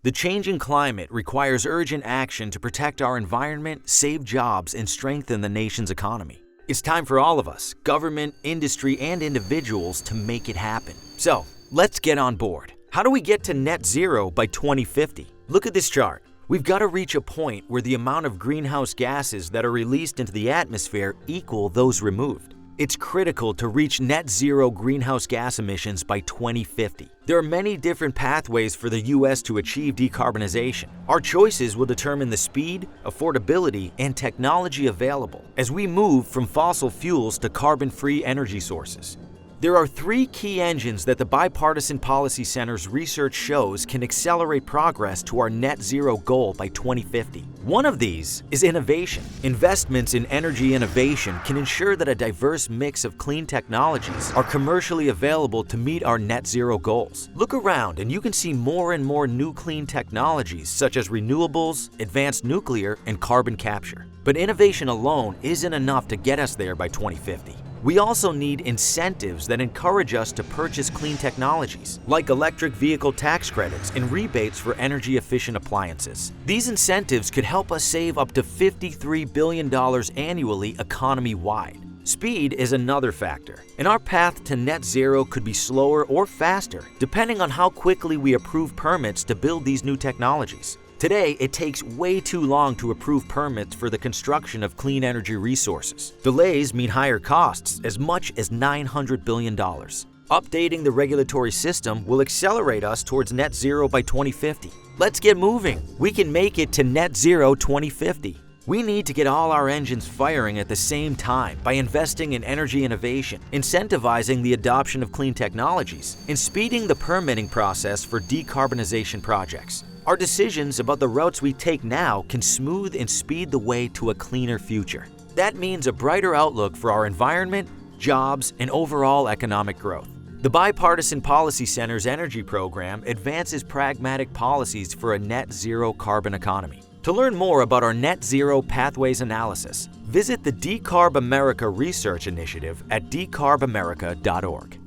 The changing climate requires urgent action to protect our environment, save jobs, and strengthen the nation's economy. It's time for all of us, government, industry, and individuals, to make it happen. So, let's get on board. How do we get to net zero by 2050? Look at this chart. We've got to reach a point where the amount of greenhouse gases that are released into the atmosphere equal those removed. It's critical to reach net zero greenhouse gas emissions by 2050. There are many different pathways for the U.S. to achieve decarbonization. Our choices will determine the speed, affordability, and technology available as we move from fossil fuels to carbon-free energy sources. There are three key engines that the Bipartisan Policy Center's research shows can accelerate progress to our net zero goal by 2050. One of these is innovation. Investments in energy innovation can ensure that a diverse mix of clean technologies are commercially available to meet our net zero goals. Look around and you can see more and more new clean technologies such as renewables, advanced nuclear, and carbon capture. But innovation alone isn't enough to get us there by 2050. We also need incentives that encourage us to purchase clean technologies, like electric vehicle tax credits and rebates for energy-efficient appliances. These incentives could help us save up to $53 billion annually economy-wide. Speed is another factor, and our path to net zero could be slower or faster, depending on how quickly we approve permits to build these new technologies. Today, it takes way too long to approve permits for the construction of clean energy resources. Delays mean higher costs, as much as $900 billion. Updating the regulatory system will accelerate us towards net zero by 2050. Let's get moving. We can make it to net zero 2050. We need to get all our engines firing at the same time by investing in energy innovation, incentivizing the adoption of clean technologies, and speeding the permitting process for decarbonization projects. Our decisions about the routes we take now can smooth and speed the way to a cleaner future. That means a brighter outlook for our environment, jobs, and overall economic growth. The Bipartisan Policy Center's energy program advances pragmatic policies for a net zero carbon economy. To learn more about our net zero pathways analysis, visit the Decarb America Research Initiative at decarbamerica.org.